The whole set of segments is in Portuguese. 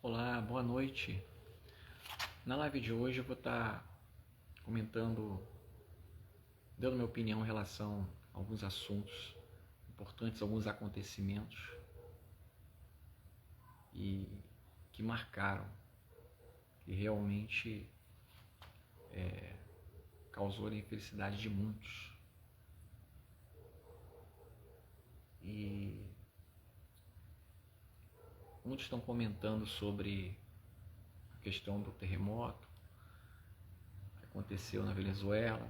Olá, boa noite. Na live de hoje eu vou estar comentando, dando minha opinião em relação a alguns assuntos importantes, alguns acontecimentos e que marcaram, que realmente causou a infelicidade de muitos. E muitos estão comentando sobre a questão do terremoto que aconteceu na Venezuela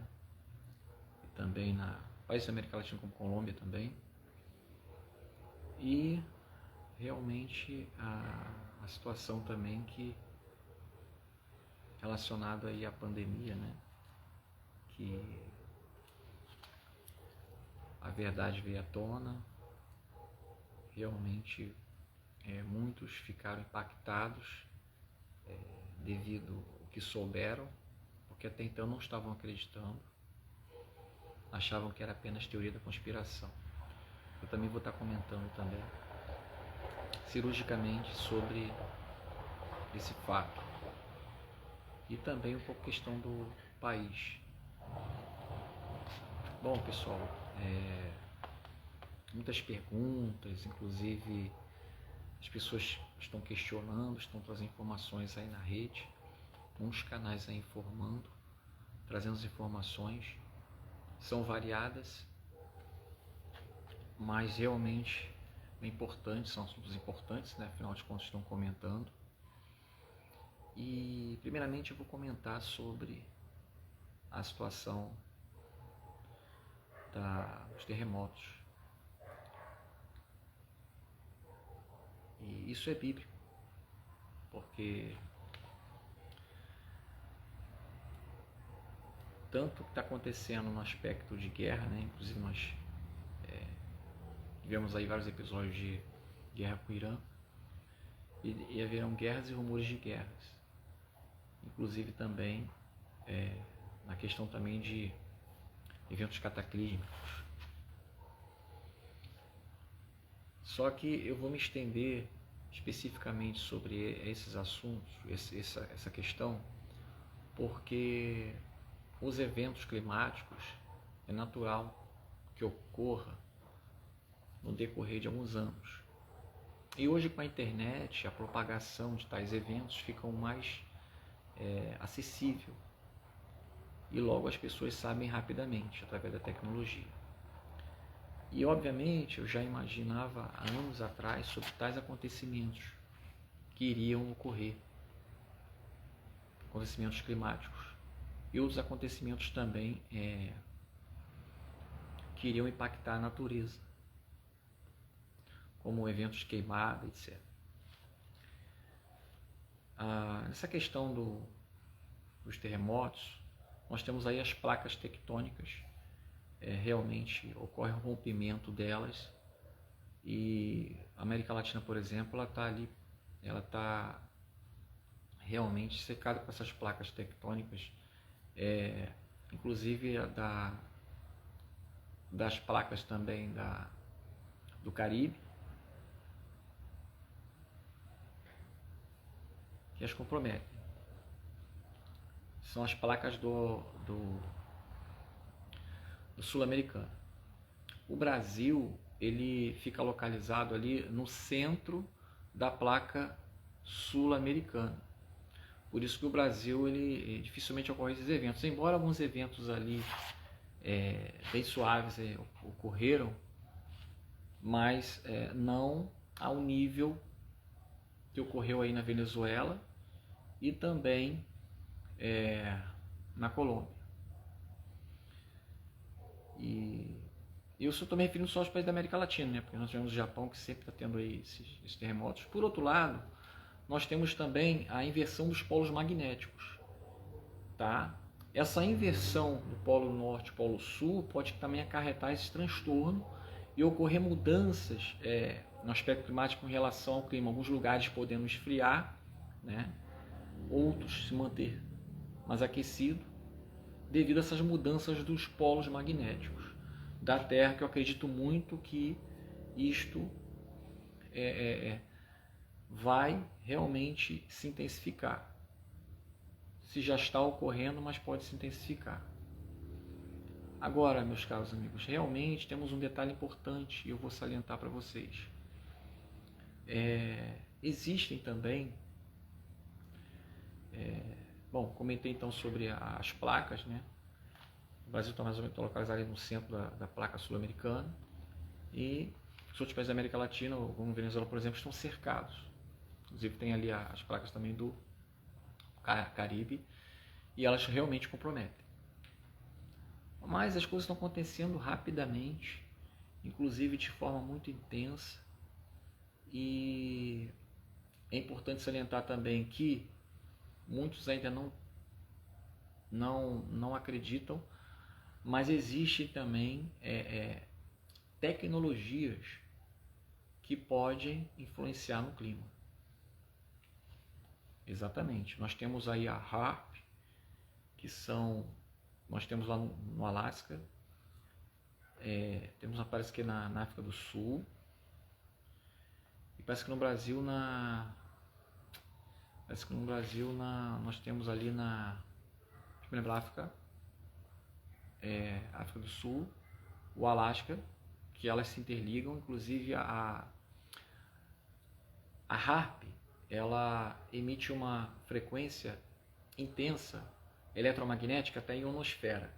e também na países da América Latina como Colômbia também. E realmente a situação também que relacionada aí à pandemia, né? Que a verdade veio à tona, realmente muitos ficaram impactados devido ao que souberam, porque até então não estavam acreditando, achavam que era apenas teoria da conspiração. Eu também vou estar comentando também cirurgicamente sobre esse fato e também um pouco questão do país. Bom, pessoal, muitas perguntas, inclusive as pessoas estão questionando, estão trazendo informações aí na rede, muitos canais aí informando, trazendo as informações, são variadas, mas realmente é importante, são assuntos importantes, né? Afinal de contas estão comentando. E primeiramente eu vou comentar sobre a situação dos terremotos. E isso é bíblico, porque tanto que está acontecendo no aspecto de guerra, né? Inclusive nós tivemos aí vários episódios de guerra com o Irã, e haverão guerras e rumores de guerras, inclusive também na questão também de eventos cataclísmicos. Só que eu vou me estender especificamente sobre esses assuntos, essa questão, porque os eventos climáticos é natural que ocorra no decorrer de alguns anos. E hoje, com a internet, a propagação de tais eventos ficam mais acessível e logo as pessoas sabem rapidamente através da tecnologia. E obviamente eu já imaginava há anos atrás sobre tais acontecimentos que iriam ocorrer, acontecimentos climáticos e outros acontecimentos também que iriam impactar a natureza, como eventos de queimada, etc. Nessa questão dos terremotos, nós temos aí as placas tectônicas, realmente ocorre um rompimento delas, e a América Latina, por exemplo, ela está realmente cercada por essas placas tectônicas, inclusive das placas também do Caribe, que as comprometem. São as placas do sul-americano. O Brasil, ele fica localizado ali no centro da placa sul-americana. Por isso que o Brasil, ele dificilmente ocorre esses eventos. Embora alguns eventos ali bem suaves ocorreram, mas não ao nível que ocorreu aí na Venezuela e também na Colômbia. E eu só estou me referindo só aos países da América Latina, né? Porque nós tivemos o Japão, que sempre está tendo aí esses terremotos. Por outro lado, nós temos também a inversão dos polos magnéticos. Tá? Essa inversão do polo norte e polo sul pode também acarretar esse transtorno e ocorrer mudanças no aspecto climático em relação ao clima. Alguns lugares podendo esfriar, né? Outros se manter mais aquecido, devido a essas mudanças dos polos magnéticos da Terra, que eu acredito muito que isto vai realmente se intensificar. Se já está ocorrendo, mas pode se intensificar. Agora, meus caros amigos, realmente temos um detalhe importante e eu vou salientar para vocês. Existem também, comentei então sobre as placas, né? O Brasil está mais ou menos localizado ali no centro da placa sul-americana e os outros países da América Latina, como Venezuela, por exemplo, estão cercados. Inclusive tem ali as placas também do Caribe e elas realmente comprometem. Mas as coisas estão acontecendo rapidamente, inclusive de forma muito intensa, e é importante salientar também que muitos ainda não acreditam, mas existem também tecnologias que podem influenciar no clima. Exatamente. Nós temos aí a HAARP, nós temos lá no Alasca, temos parece que na África do Sul, e parece que no Brasil nós temos ali na África do Sul, o Alasca, que elas se interligam, inclusive a HAARP, ela emite uma frequência intensa eletromagnética até a ionosfera.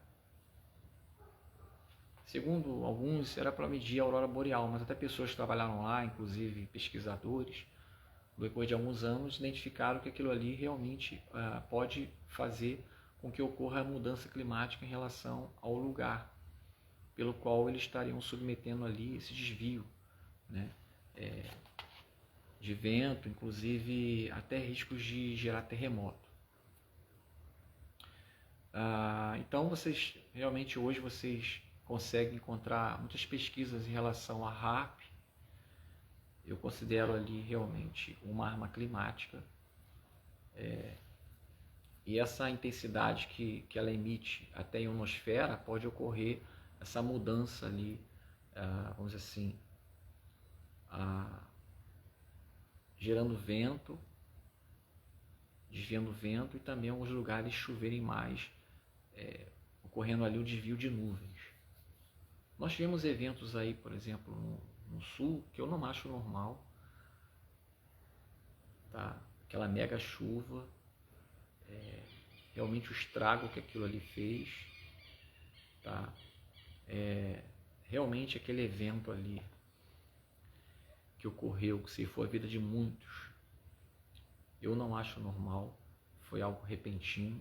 Segundo alguns, era para medir a aurora boreal, mas até pessoas que trabalharam lá, inclusive pesquisadores, depois de alguns anos, identificaram que aquilo ali realmente pode fazer com que ocorra a mudança climática em relação ao lugar pelo qual eles estariam submetendo ali esse desvio, né? De vento, inclusive até riscos de gerar terremoto. Então realmente hoje vocês conseguem encontrar muitas pesquisas em relação à HAARP. Eu considero ali realmente uma arma climática, e essa intensidade que ela emite até a ionosfera pode ocorrer essa mudança ali, vamos dizer assim, gerando vento, desviando vento, e também em alguns lugares choverem mais, ocorrendo ali o desvio de nuvens. Nós tivemos eventos aí, por exemplo, no sul, que eu não acho normal, tá? Aquela mega chuva, realmente o estrago que aquilo ali fez, tá? Realmente aquele evento ali que ocorreu, que se for a vida de muitos, eu não acho normal, foi algo repentino,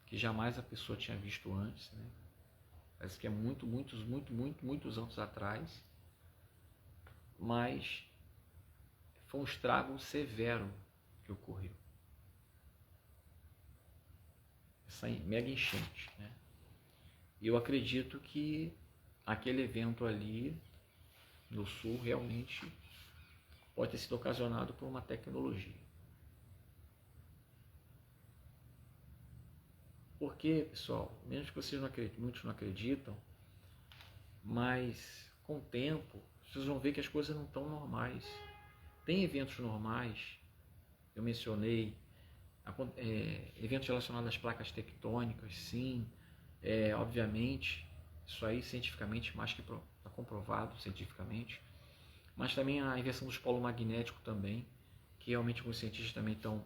que jamais a pessoa tinha visto antes, né? Parece que é muitos anos atrás, mas foi um estrago severo que ocorreu. Essa mega enchente, né? E eu acredito que aquele evento ali no sul realmente pode ter sido ocasionado por uma tecnologia. Porque, pessoal, mesmo que vocês muitos não acreditam, mas com o tempo vocês vão ver que as coisas não estão normais. Tem eventos normais, eu mencionei, eventos relacionados às placas tectônicas, sim, obviamente, isso aí cientificamente mais que está comprovado cientificamente, mas também a inversão dos polos magnéticos também, que realmente os cientistas também estão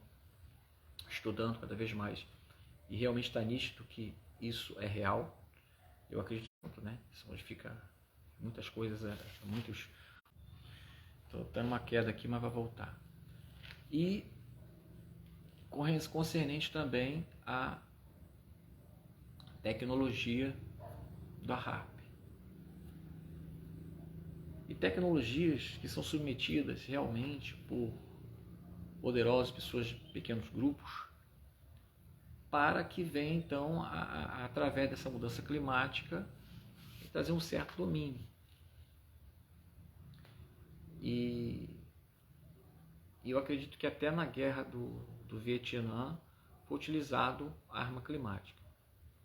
estudando cada vez mais, e realmente está nítido que isso é real. Eu acredito, né? Isso modifica muitas coisas, Estou dando uma queda aqui, mas vai voltar. E concernente também à tecnologia da HAARP. E tecnologias que são submetidas realmente por poderosas pessoas de pequenos grupos, para que venha então, através dessa mudança climática, trazer um certo domínio. E eu acredito que até na guerra do Vietnã foi utilizado a arma climática,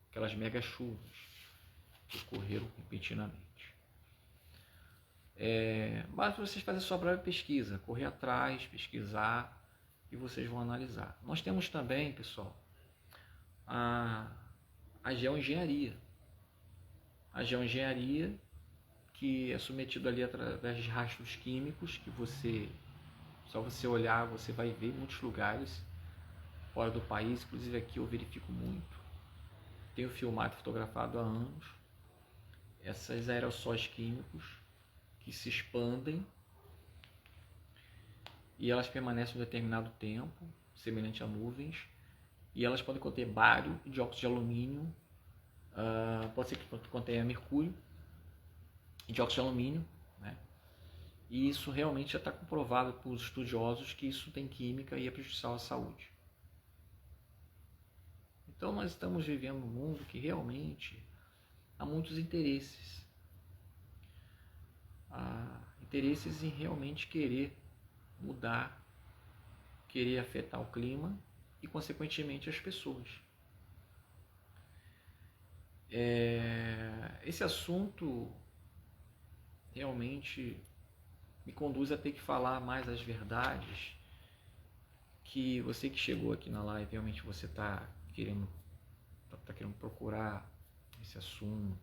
aquelas mega chuvas que ocorreram repentinamente. Mas vocês fazem sua própria pesquisa, correr atrás, pesquisar, e vocês vão analisar. Nós temos também, pessoal, a geoengenharia. A geoengenharia, que é submetido ali através de rastros químicos, que só você olhar, você vai ver em muitos lugares fora do país, inclusive aqui eu verifico muito. Tenho filmado e fotografado há anos esses aerossóis químicos que se expandem e elas permanecem um determinado tempo, semelhante a nuvens, e elas podem conter bário, dióxido de alumínio, pode ser que contenha mercúrio e dióxido de alumínio, né? E isso realmente já está comprovado por estudiosos que isso tem química e é prejudicial à saúde. Então nós estamos vivendo num mundo que realmente há muitos interesses. Há interesses em realmente querer mudar, querer afetar o clima e, consequentemente, as pessoas. Esse assunto realmente me conduz a ter que falar mais as verdades, que você que chegou aqui na live, realmente você está querendo procurar esse assunto,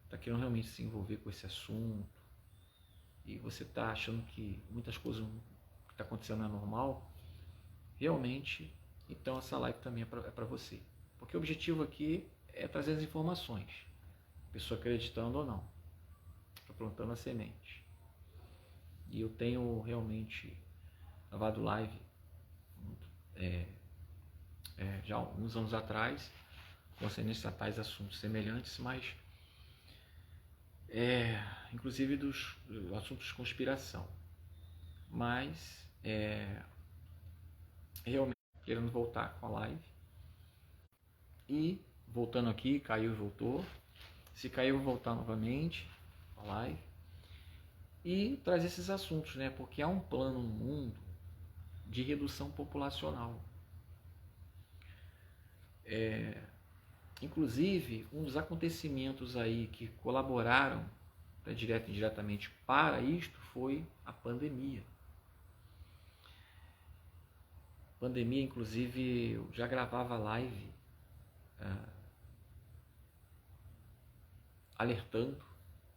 está querendo realmente se envolver com esse assunto, e você está achando que muitas coisas que está acontecendo não é normal, realmente, então essa live também é para você. Porque o objetivo aqui é trazer as informações, a pessoa acreditando ou não, estou plantando a semente. E eu tenho realmente gravado live já há alguns anos atrás, concernentes a tais assuntos semelhantes, mas inclusive dos assuntos de conspiração. Mas realmente querendo voltar com a live. E voltando aqui, caiu e voltou. Se caiu, eu vou voltar novamente com a live. E trazer esses assuntos, né? Porque há um plano no mundo de redução populacional. Inclusive, um dos acontecimentos aí que colaboraram direto e indiretamente para isto foi a pandemia. Pandemia, inclusive, eu já gravava live alertando.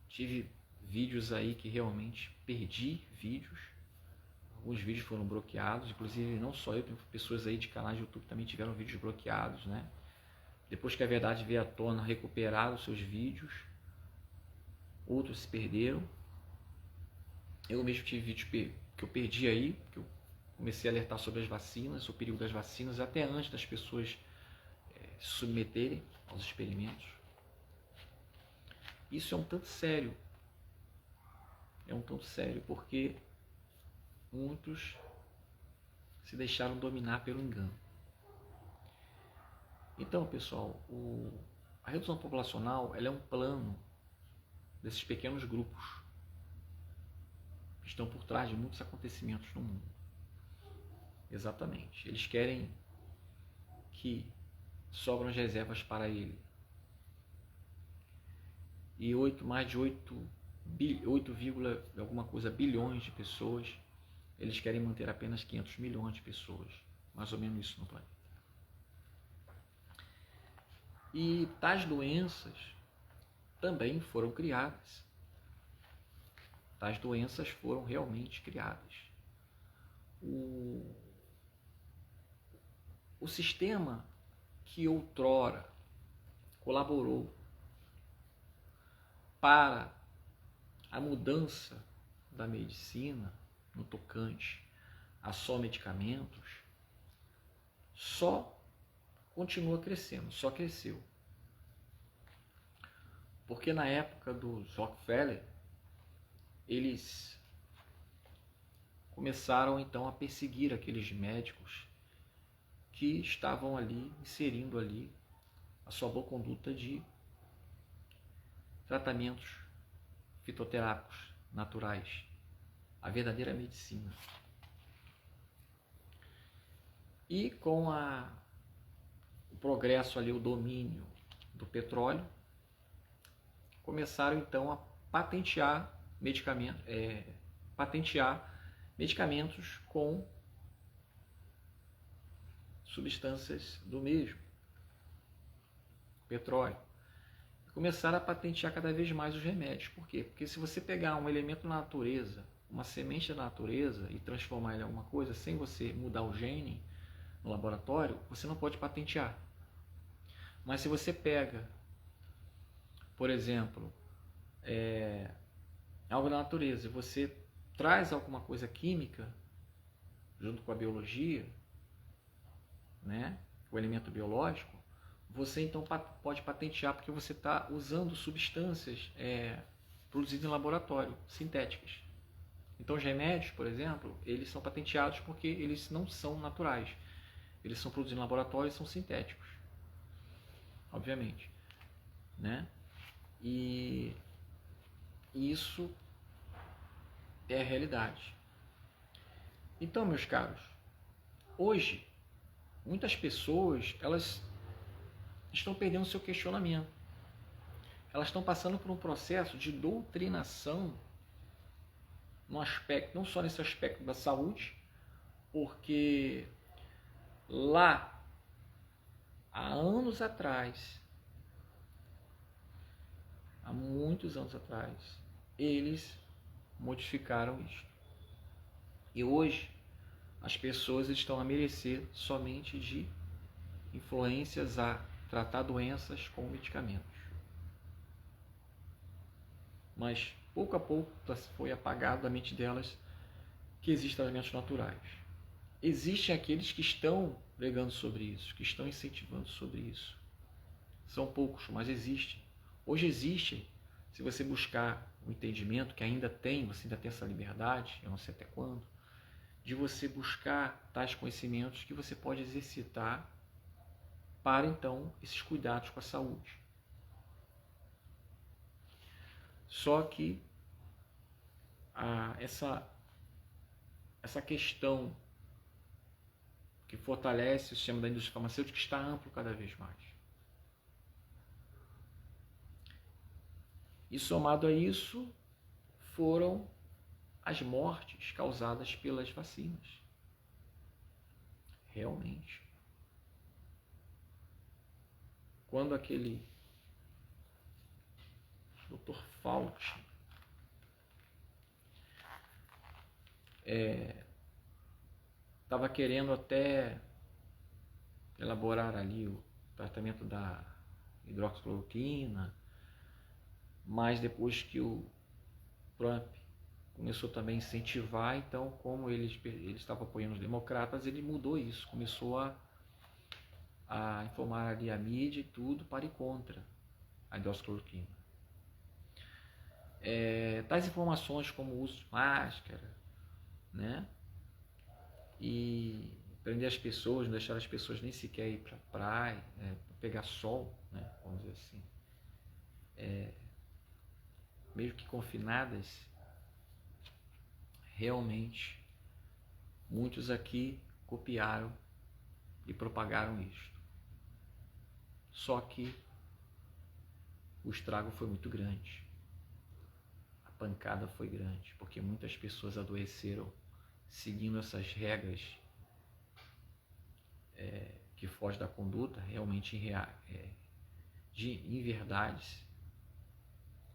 Tive vídeos aí que realmente perdi vídeos. Alguns vídeos foram bloqueados, inclusive não só eu, tem pessoas aí de canais de YouTube que também tiveram vídeos bloqueados, né? Depois que a verdade veio à tona, recuperaram seus vídeos. Outros se perderam. Eu mesmo tive vídeos que eu perdi aí, que eu comecei a alertar sobre as vacinas, o perigo das vacinas, até antes das pessoas se submeterem aos experimentos. Isso é um tanto sério. É um tanto sério porque muitos se deixaram dominar pelo engano. Então, pessoal, a redução populacional ela é um plano desses pequenos grupos que estão por trás de muitos acontecimentos no mundo. Exatamente. Eles querem que sobram as reservas para ele. E mais de 8, alguma coisa bilhões de pessoas, eles querem manter apenas 500 milhões de pessoas, mais ou menos isso no planeta. E tais doenças também foram criadas. Tais doenças foram realmente criadas. O sistema que outrora colaborou para a mudança da medicina no tocante a só medicamentos, só continua crescendo, só cresceu. Porque na época dos Rockefeller, eles começaram então a perseguir aqueles médicos que estavam ali, inserindo ali a sua boa conduta de tratamentos fitoterápicos naturais, a verdadeira medicina. E com o progresso ali, o domínio do petróleo, começaram então a patentear patentear medicamentos com substâncias do mesmo, petróleo. Começaram a patentear cada vez mais os remédios. Por quê? Porque se você pegar um elemento da natureza, uma semente da natureza e transformar ele em alguma coisa sem você mudar o gene no laboratório, você não pode patentear. Mas se você pega, por exemplo, algo da natureza e você traz alguma coisa química junto com a biologia, né, o elemento biológico, você então pode patentear, porque você está usando substâncias produzidas em laboratório, sintéticas. Então os remédios, por exemplo, eles são patenteados porque eles não são naturais. Eles são produzidos em laboratório e são sintéticos, obviamente, né? E isso é a realidade. Então, meus caros, hoje muitas pessoas elas estão perdendo seu questionamento. Elas estão passando por um processo de doutrinação no aspecto, não só nesse aspecto da saúde, porque lá há anos atrás, há muitos anos atrás, eles modificaram isto. E hoje as pessoas estão a merecer somente de influências a tratar doenças com medicamentos. Mas pouco a pouco foi apagado da mente delas que existem alimentos naturais. Existem aqueles que estão pregando sobre isso, que estão incentivando sobre isso. São poucos, mas existem. Hoje existe, se você buscar o entendimento, que ainda tem, você ainda tem essa liberdade, eu não sei até quando, de você buscar tais conhecimentos que você pode exercitar para, então, esses cuidados com a saúde. Só que essa questão que fortalece o sistema da indústria farmacêutica está amplo cada vez mais. E somado a isso, foram as mortes causadas pelas vacinas. Realmente. Quando aquele Dr. Fauci estava querendo até elaborar ali o tratamento da hidroxicloroquina, mas depois que o Trump começou também a incentivar, então como ele estava apoiando os democratas, ele mudou isso, começou a informar ali a mídia e tudo para ir contra a hidroxicloroquina. Tais informações como o uso de máscara, né? E prender as pessoas, não deixar as pessoas nem sequer ir para a praia, pegar sol, né? Vamos dizer assim, meio que confinadas. Realmente, muitos aqui copiaram e propagaram isto. Só que o estrago foi muito grande. A pancada foi grande, porque muitas pessoas adoeceram seguindo essas regras que fogem da conduta, realmente de inverdades.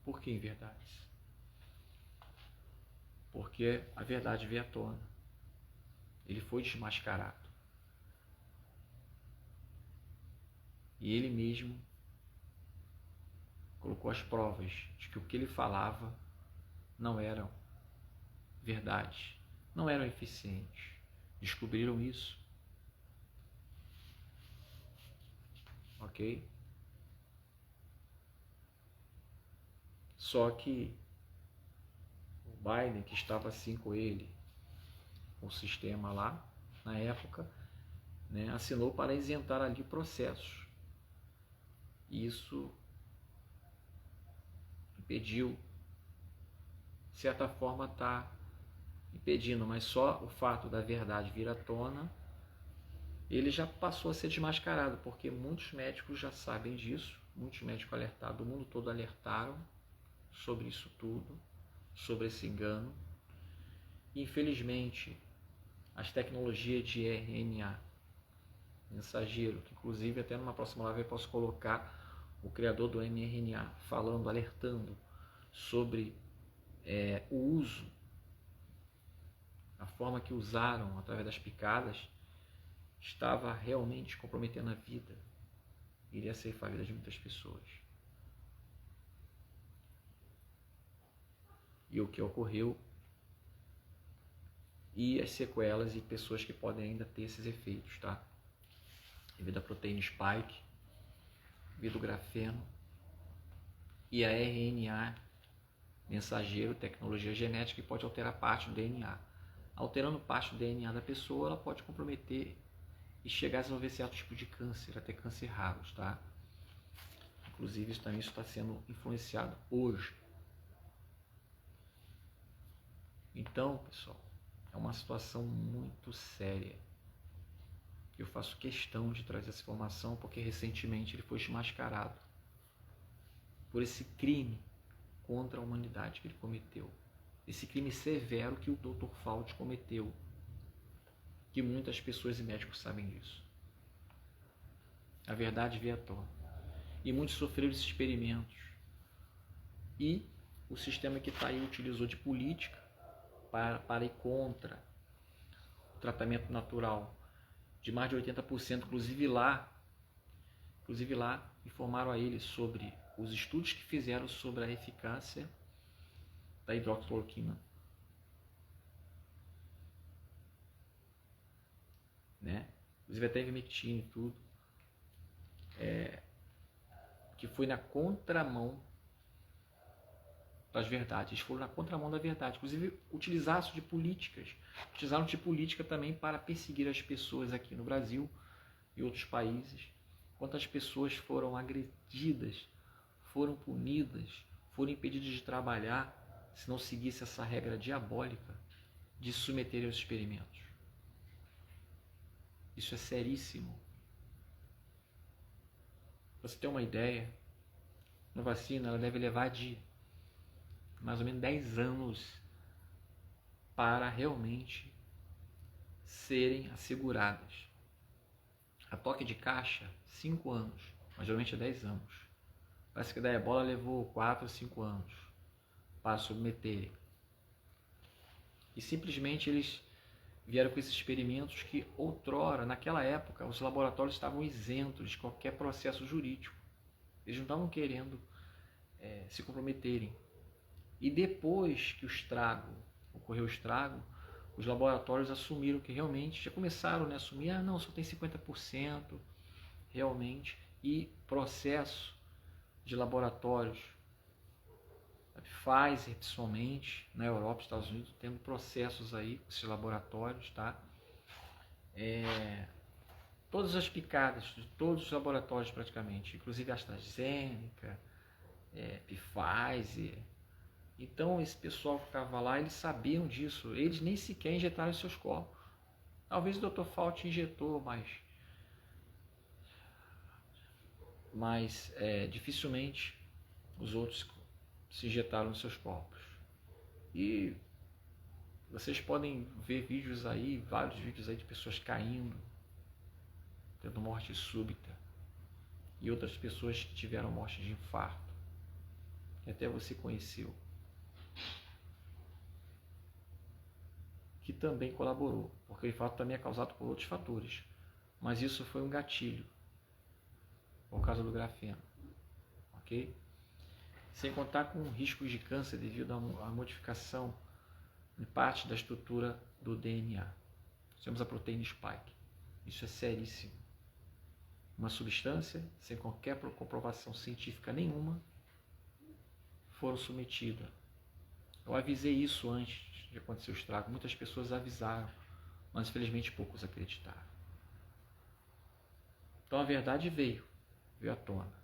Por que inverdades? Porque a verdade veio à tona. Ele foi desmascarado. E ele mesmo colocou as provas de que o que ele falava não eram verdade, não eram eficientes. Descobriram isso. Ok? Só que o Biden, que estava assim com ele, com o sistema lá, na época, né, assinou para isentar ali processos. Isso impediu, de certa forma está impedindo, mas só o fato da verdade vir à tona, ele já passou a ser desmascarado, porque muitos médicos já sabem disso, muitos médicos alertados, do mundo todo alertaram sobre isso tudo, sobre esse engano. Infelizmente, as tecnologias de RNA mensageiro, que inclusive até numa próxima live eu posso colocar o criador do mRNA falando, alertando sobre o uso, a forma que usaram através das picadas, estava realmente comprometendo a vida, iria ceifar a vida de muitas pessoas. E o que ocorreu, e as sequelas e pessoas que podem ainda ter esses efeitos, tá? Devido à proteína spike, devido ao grafeno e a RNA mensageiro, tecnologia genética, que pode alterar parte do DNA. Alterando parte do DNA da pessoa, ela pode comprometer e chegar a desenvolver certo tipo de câncer, até câncer raros, tá? Inclusive, isso também está sendo influenciado hoje. Então, pessoal, é uma situação muito séria. Eu faço questão de trazer essa informação porque recentemente ele foi desmascarado por esse crime contra a humanidade que ele cometeu. Esse crime severo que o Dr. Fauci cometeu, que muitas pessoas e médicos sabem disso. A verdade veio à tona. E muitos sofreram esses experimentos. E o sistema que está aí utilizou de política para ir contra o tratamento natural de mais de 80%, inclusive lá informaram a ele sobre os estudos que fizeram sobre a eficácia da hidroxicloroquina, né? Inclusive até ivermectina e tudo, que foi na contramão das verdades. Eles foram na contramão da verdade. Inclusive utilizaram de política também para perseguir as pessoas aqui no Brasil e outros países. Quantas pessoas foram agredidas, foram punidas, foram impedidas de trabalhar se não seguisse essa regra diabólica de se submeterem aos experimentos. Isso é seríssimo. Pra você ter uma ideia, uma vacina ela deve levar de mais ou menos 10 anos para realmente serem asseguradas. A toque de caixa, 5 anos, mas geralmente é 10 anos. Parece que da ebola levou 4 ou 5 anos para submeterem. E simplesmente eles vieram com esses experimentos que outrora, naquela época, os laboratórios estavam isentos de qualquer processo jurídico. Eles não estavam querendo se comprometerem. E depois que ocorreu o estrago, os laboratórios assumiram que realmente, já começaram a assumir, não, só tem 50% realmente, e processo de laboratórios, Pfizer principalmente, na Europa, Estados Unidos, tendo processos aí, esses laboratórios, tá? Todas as picadas de todos os laboratórios praticamente, inclusive AstraZeneca, Pfizer. Então esse pessoal que estava lá, eles sabiam disso, eles nem sequer injetaram seus corpos. Talvez o Dr. Fauci injetou, mas dificilmente os outros se injetaram nos seus corpos. E vocês podem ver vídeos aí, vários vídeos aí de pessoas caindo, tendo morte súbita, e outras pessoas que tiveram morte de infarto, que até você conheceu, que também colaborou, porque o infarto também é causado por outros fatores, mas isso foi um gatilho, por causa do grafeno, ok? Sem contar com riscos de câncer devido à modificação em parte da estrutura do DNA. Temos a proteína spike. Isso é seríssimo. Uma substância, sem qualquer comprovação científica nenhuma, foram submetidas. Eu avisei isso antes de acontecer o estrago. Muitas pessoas avisaram, mas infelizmente poucos acreditaram. Então a verdade veio à tona.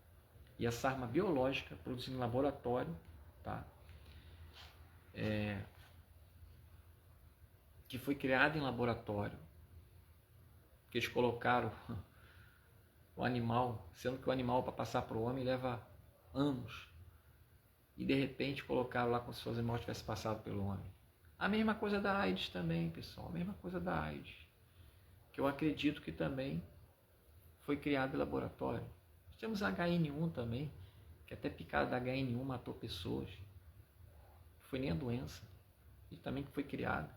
E essa arma biológica produzida em laboratório, tá? Que foi criada em laboratório, que eles colocaram o animal, sendo que o animal para passar para o homem leva anos. e de repente colocaram lá como se os irmãos tivessem passado pelo homem. A mesma coisa da AIDS também, pessoal, a mesma coisa da AIDS, que eu acredito que também foi criado em laboratório. Nós temos HN1 também, que até picada da HN1 matou pessoas. Não foi nem a doença, e também que foi criada.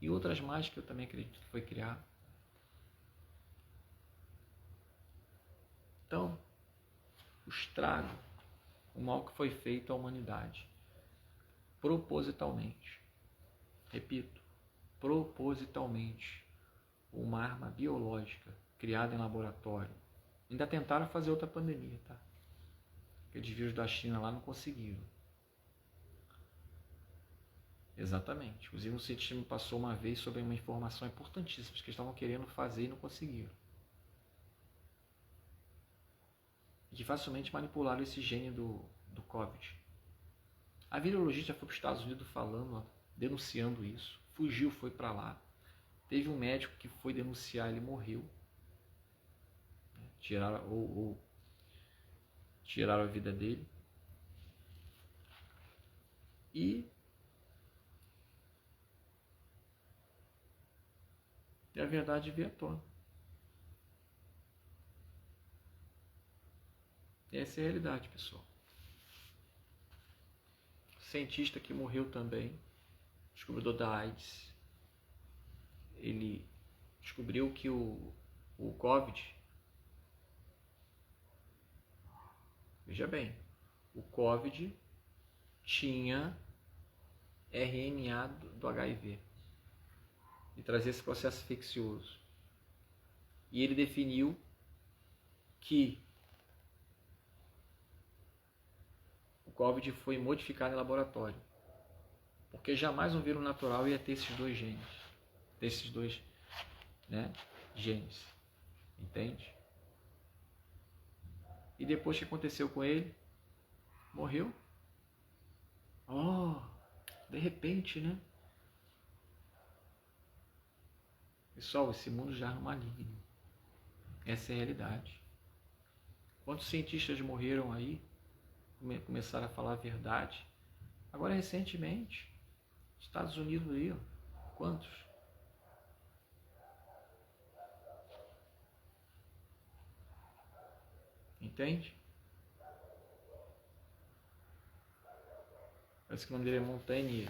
E outras mais que eu também acredito que foi criada. Então, o estrago, o mal que foi feito à humanidade, propositalmente, repito, propositalmente, uma arma biológica criada em laboratório. Ainda tentaram fazer outra pandemia, tá? Aqueles vírus da China lá não conseguiram. Exatamente. Inclusive o cientista me passou uma vez sobre uma informação importantíssima que eles estavam querendo fazer e não conseguiram. E que facilmente manipularam esse gene do Covid. A virologista foi para os Estados Unidos falando, denunciando isso. Fugiu, foi para lá. Teve um médico que foi denunciar, ele morreu. Tiraram a vida dele. E a verdade veio à tona. Essa é a realidade, pessoal. O cientista que morreu também, descobridor da AIDS, ele descobriu que o Covid, veja bem, o Covid tinha RNA do HIV e trazia esse processo infeccioso. E ele definiu que o Covid foi modificado em laboratório, porque jamais um vírus natural ia ter esses dois genes, genes, entende? E depois o que aconteceu com ele? Morreu. De repente, né? Pessoal, esse mundo já é maligno. Essa é a realidade. Quantos cientistas morreram aí? Começaram a falar a verdade. Agora, recentemente, Estados Unidos aí, ó, quantos? Entende? Parece que o nome dele é Montaigne,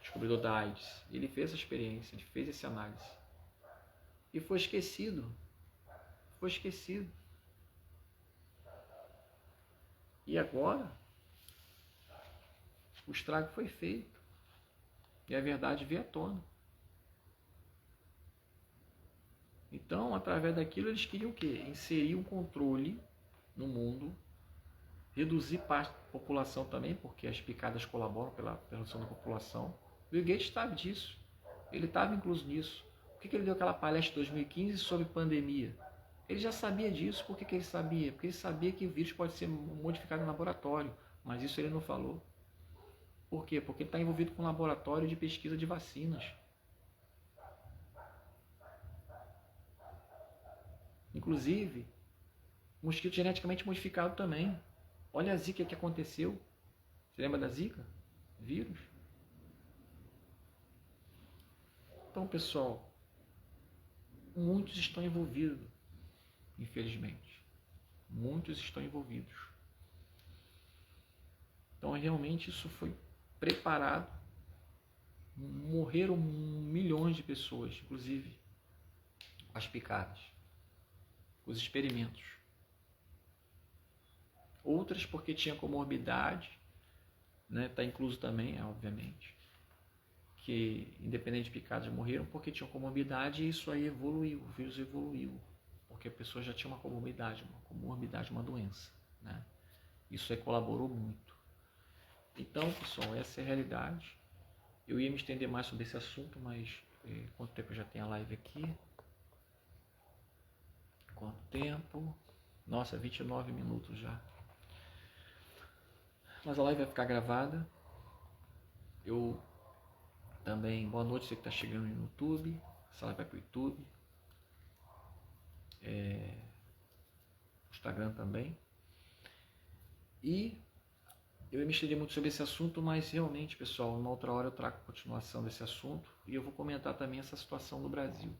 descobridor da AIDS. Ele fez essa experiência, ele fez essa análise. E foi esquecido. Foi esquecido. E agora, o estrago foi feito. E a verdade veio à tona. Então, através daquilo, eles queriam o quê? Inserir um controle no mundo, reduzir parte da população também, porque as picadas colaboram pela redução da população. Bill Gates sabe disso. Ele estava incluso nisso. Por que ele deu aquela palestra em 2015 sobre pandemia? Ele já sabia disso. Por que ele sabia? Porque ele sabia que o vírus pode ser modificado em laboratório, mas isso ele não falou. Por quê? Porque ele está envolvido com um laboratório de pesquisa de vacinas. Inclusive, mosquito geneticamente modificado também. Olha a zika que aconteceu. Você lembra da zika? Vírus. Então, pessoal, muitos estão envolvidos, infelizmente. Muitos estão envolvidos. Então, realmente, isso foi preparado. Morreram milhões de pessoas, inclusive as picadas, os experimentos. Outras porque tinha comorbidade, né? Está incluso também, obviamente, que independente de picadas morreram porque tinham comorbidade e isso aí evoluiu, o vírus evoluiu, porque a pessoa já tinha uma comorbidade, uma doença, né? Isso aí colaborou muito. Então, pessoal, essa é a realidade. Eu ia me estender mais sobre esse assunto, mas quanto tempo eu já tenho a live aqui? Quanto tempo? Nossa, 29 minutos já. Mas a live vai ficar gravada. Eu também, boa noite você que está chegando no YouTube. Essa live vai para o YouTube. Instagram também. E Eu ia me estender muito sobre esse assunto, mas realmente, pessoal, uma outra hora eu trago a continuação desse assunto e eu vou comentar também essa situação do Brasil.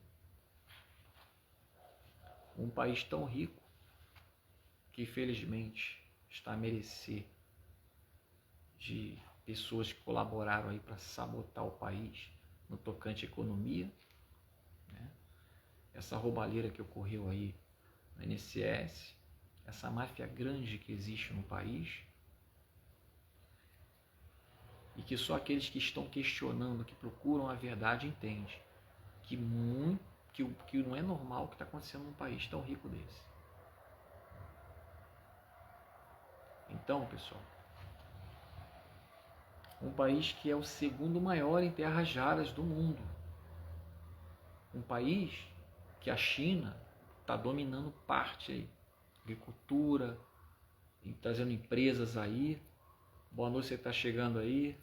Um país tão rico que, infelizmente, está a mercê de pessoas que colaboraram aí para sabotar o país no tocante à economia, né? Essa roubalheira que ocorreu aí no INSS, essa máfia grande que existe no país, e que só aqueles que estão questionando, que procuram a verdade, entendem que não é normal o que está acontecendo num país tão rico desse. Então, pessoal, um país que é o segundo maior em terras raras do mundo, um país que a China está dominando parte aí, agricultura, trazendo empresas aí. Boa noite, você está chegando aí,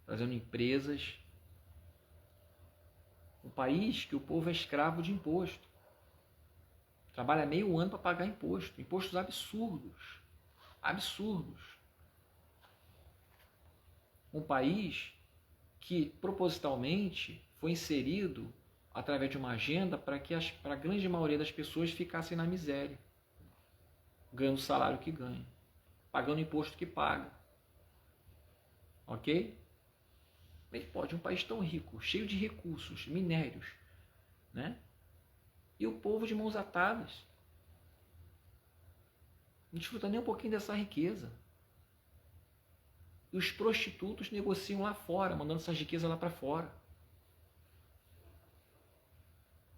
trazendo empresas. Um país que o povo é escravo de imposto. Trabalha meio ano para pagar imposto. Impostos absurdos. Absurdos. Um país que propositalmente foi inserido através de uma agenda para que a grande maioria das pessoas ficassem na miséria, ganhando o salário que ganha, pagando o imposto que paga. Ok? Bem, pode um país tão rico, cheio de recursos, minérios, né? E o povo de mãos atadas, não desfruta nem um pouquinho dessa riqueza. E os prostitutos negociam lá fora, mandando essa riqueza lá para fora.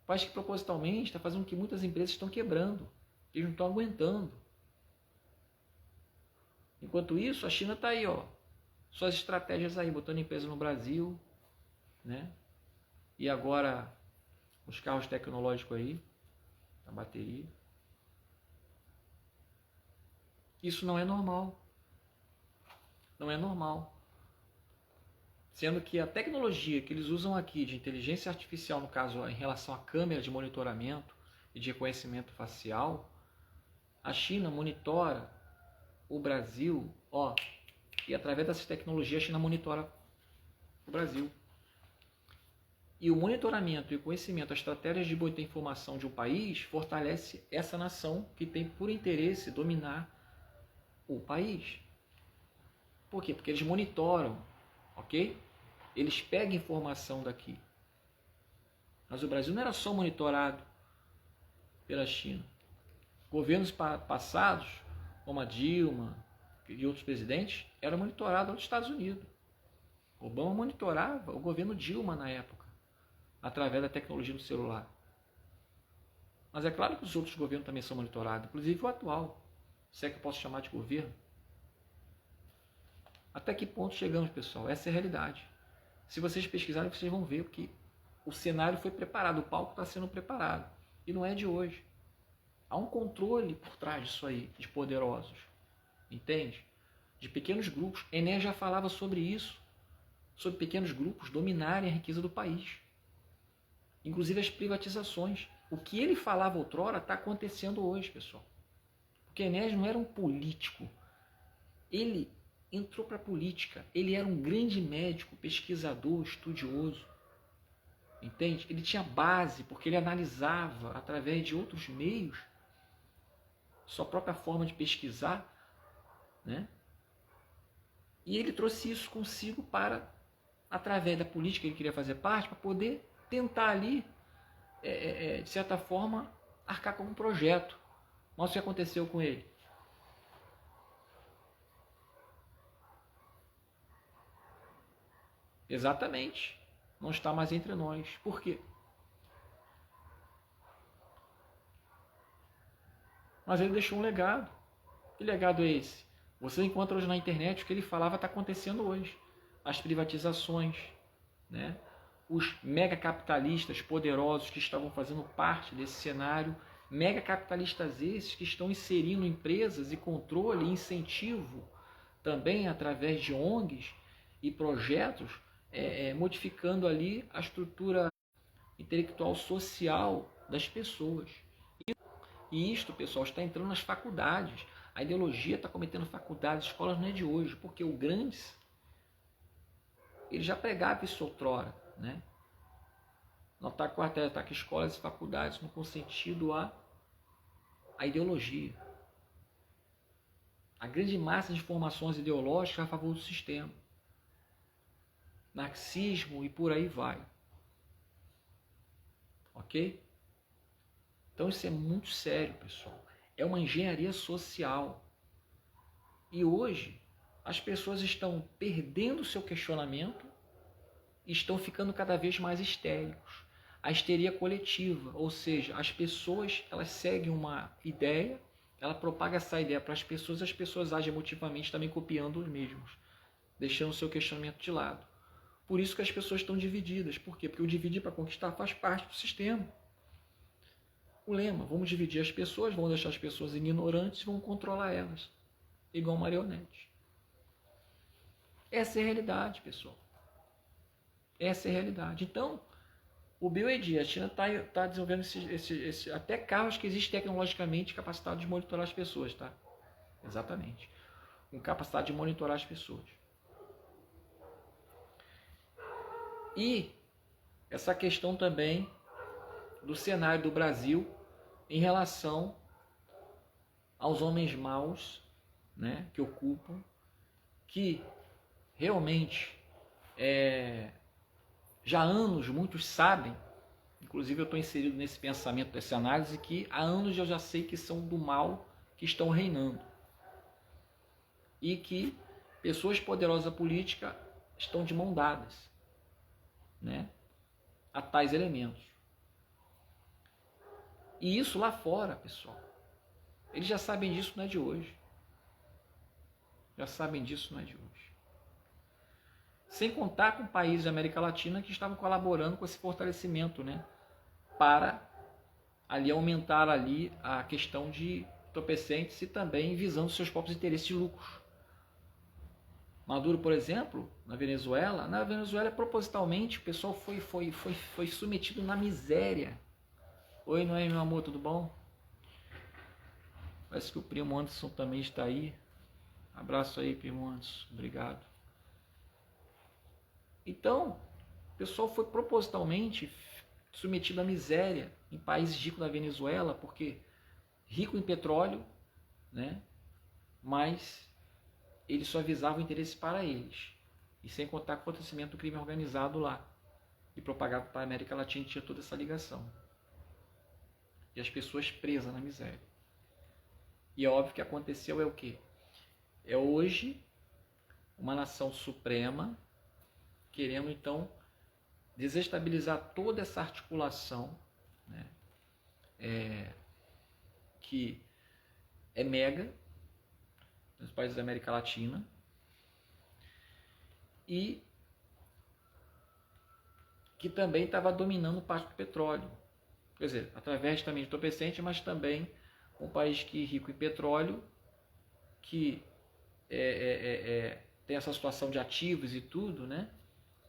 Faz que propositalmente está fazendo com que muitas empresas estão quebrando. Eles não estão aguentando. Enquanto isso, a China está aí, ó, suas estratégias aí, botando empresa no Brasil, né? E agora os carros tecnológicos aí, a bateria. Isso não é normal. Não é normal. Sendo que a tecnologia que eles usam aqui de inteligência artificial, no caso em relação à câmera de monitoramento e de reconhecimento facial, a China monitora o Brasil, ó, e através dessa tecnologia a China monitora o Brasil. E o monitoramento e o conhecimento, as estratégias de boa informação de um país fortalece essa nação que tem por interesse dominar o país. Por quê? Porque eles monitoram, ok? Eles pegam informação daqui. Mas o Brasil não era só monitorado pela China. Governos passados, como a Dilma e outros presidentes, eram monitorados pelos Estados Unidos. Obama monitorava o governo Dilma na época, através da tecnologia do celular. Mas é claro que os outros governos também são monitorados, inclusive o atual. Se é que eu posso chamar de governo. Até que ponto chegamos, pessoal? Essa é a realidade. Se vocês pesquisarem, vocês vão ver que o cenário foi preparado, o palco está sendo preparado. E não é de hoje. Há um controle por trás disso aí, de poderosos. Entende? De pequenos grupos. Enéas já falava sobre isso. Sobre pequenos grupos dominarem a riqueza do país. Inclusive as privatizações. O que ele falava outrora está acontecendo hoje, pessoal. Porque Enéas não era um político. Ele entrou para a política. Ele era um grande médico, pesquisador, estudioso. Entende? Ele tinha base, porque ele analisava, através de outros meios, sua própria forma de pesquisar, né? E ele trouxe isso consigo para, através da política que ele queria fazer parte, para poder tentar ali, de certa forma, arcar com um projeto. Mas o que aconteceu com ele? Exatamente. Não está mais entre nós. Por quê? Mas ele deixou um legado. Que legado é esse? Você encontra hoje na internet o que ele falava está acontecendo hoje. As privatizações, né? Os megacapitalistas poderosos que estavam fazendo parte desse cenário, megacapitalistas esses que estão inserindo empresas e controle e incentivo também através de ONGs e projetos, modificando ali a estrutura intelectual social das pessoas. E isto, pessoal, está entrando nas faculdades. A ideologia está cometendo faculdades, escolas não é de hoje, porque o Gramsci, ele já pregava isso outrora, né? No ataque quartel, ataque escolas e faculdades no consentido a ideologia. A grande massa de formações ideológicas a favor do sistema. Marxismo e por aí vai. Ok? Então isso é muito sério, pessoal. É uma engenharia social. E hoje as pessoas estão perdendo o seu questionamento e estão ficando cada vez mais histéricos. A histeria coletiva, ou seja, as pessoas elas seguem uma ideia, ela propaga essa ideia para as pessoas agem emotivamente também copiando os mesmos, deixando o seu questionamento de lado. Por isso que as pessoas estão divididas. Por quê? Porque o dividir para conquistar faz parte do sistema. O lema, vamos dividir as pessoas, vamos deixar as pessoas ignorantes e vamos controlar elas, igual marionete. Essa é a realidade, pessoal. Essa é a realidade. Então, o BioED, a China está desenvolvendo até carros que existem tecnologicamente capacitados de monitorar as pessoas, tá? Exatamente. Com capacidade de monitorar as pessoas. E essa questão também do cenário do Brasil em relação aos homens maus, né, que ocupam, que realmente já há anos muitos sabem, inclusive eu estou inserido nesse pensamento, dessa análise, que há anos eu já sei que são do mal que estão reinando. E que pessoas poderosas da política estão de mão dadas, né, a tais elementos. E isso lá fora, pessoal, eles já sabem disso, não é de hoje. Já sabem disso, não é de hoje. Sem contar com países da América Latina que estavam colaborando com esse fortalecimento, né, para ali aumentar ali a questão de entorpecentes e também visando seus próprios interesses de lucros. Maduro, por exemplo, na Venezuela propositalmente o pessoal foi submetido na miséria. Oi, Noé, meu amor, tudo bom? Parece que o primo Anderson também está aí. Abraço aí, primo Anderson. Obrigado. Então, o pessoal foi propositalmente submetido à miséria em países ricos da Venezuela, porque rico em petróleo, né? Mas eles só visavam o interesse para eles. E sem contar com o acontecimento do crime organizado lá. E propagado para a América Latina, tinha toda essa ligação. E as pessoas presas na miséria. E é óbvio que aconteceu é o quê? É hoje uma nação suprema querendo então desestabilizar toda essa articulação, né, que é mega nos países da América Latina e que também estava dominando parte do petróleo. Quer dizer, através também de entorpecente, mas também um país que é rico em petróleo, que tem essa situação de ativos e tudo, né?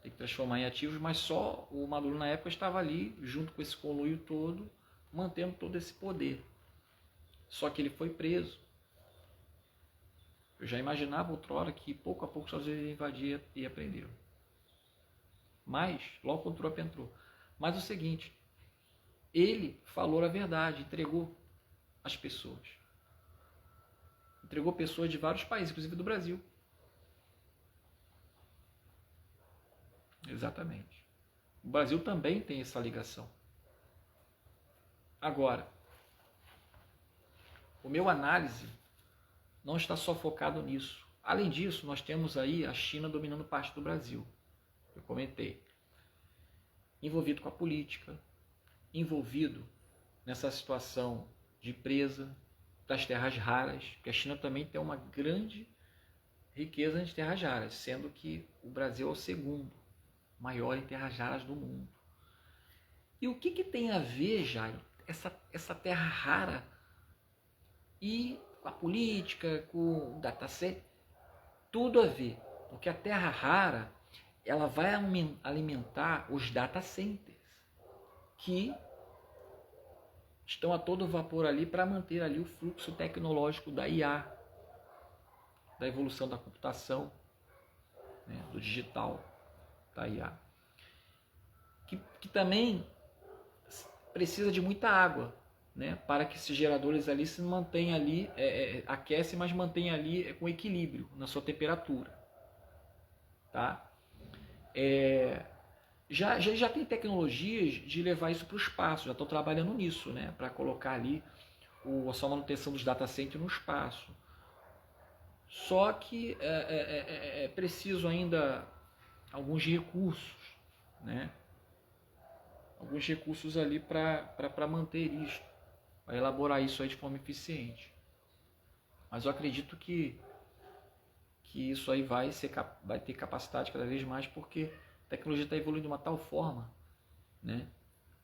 Tem que transformar em ativos, mas só o Maduro na época estava ali, junto com esse conluio todo, mantendo todo esse poder. Só que ele foi preso. Eu já imaginava outrora que pouco a pouco os Estados Unidos invadia e prendeu. Mas, logo quando o Trump entrou. Mas o seguinte, ele falou a verdade, entregou as pessoas. Entregou pessoas de vários países, inclusive do Brasil. Exatamente. O Brasil também tem essa ligação. Agora, o meu análise não está só focado nisso. Além disso, nós temos aí a China dominando parte do Brasil. Eu comentei. Envolvido com a política, envolvido nessa situação de presa das terras raras, porque a China também tem uma grande riqueza de terras raras, sendo que o Brasil é o segundo maior em terras raras do mundo. E o que tem a ver, Jairo, essa terra rara e com a política, com o dataset? Tudo a ver, porque a terra rara ela vai alimentar os data centers, que estão a todo vapor ali para manter ali o fluxo tecnológico da IA, da evolução da computação, né, do digital, da IA, que também precisa de muita água, né, para que esses geradores ali se mantenham ali, aquecem, mas mantenham ali com equilíbrio na sua temperatura. Tá? Já tem tecnologias de levar isso para o espaço, já estão trabalhando nisso, né, para colocar ali a sua manutenção dos data centers no espaço. Só que é preciso ainda alguns recursos, né? Alguns recursos ali para manter isso, para elaborar isso aí de forma eficiente. Mas eu acredito que isso aí vai ter capacidade cada vez mais, porque a tecnologia está evoluindo de uma tal forma, né,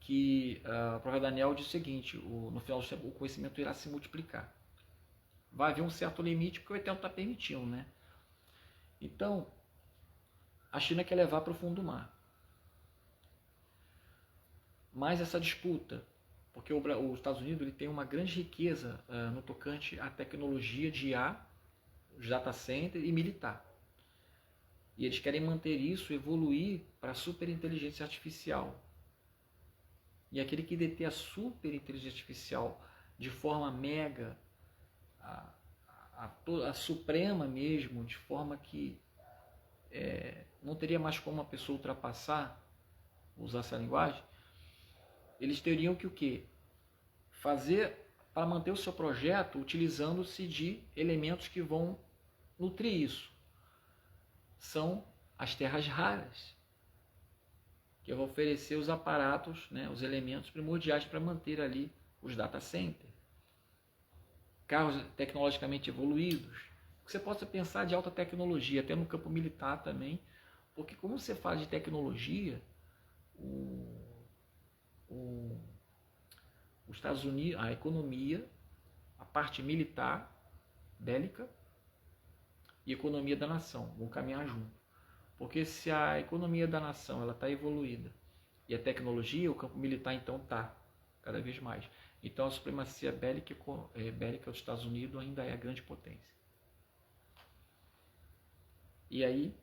que o professor Daniel diz o seguinte: no final do tempo o conhecimento irá se multiplicar. Vai haver um certo limite porque o Eterno está permitindo, né? Então, a China quer levar para o fundo do mar. Mas essa disputa, porque os Estados Unidos ele tem uma grande riqueza no tocante à tecnologia de IA, os data center e militar. E eles querem manter isso, evoluir para a superinteligência artificial. E aquele que detém a superinteligência artificial de forma mega, a suprema mesmo, de forma que não teria mais como uma pessoa ultrapassar, usar essa linguagem, eles teriam que o quê? Fazer para manter o seu projeto utilizando-se de elementos que vão nutrir isso. São as terras raras, que vão oferecer os aparatos, né, os elementos primordiais para manter ali os data centers. Carros tecnologicamente evoluídos, que você possa pensar de alta tecnologia, até no campo militar também, porque como você fala de tecnologia, os Estados Unidos, a economia, a parte militar, bélica, e economia da nação vão caminhar junto. Porque se a economia da nação está evoluída e a tecnologia, o campo militar então está cada vez mais. Então a supremacia bélica dos Estados Unidos ainda é a grande potência. E aí,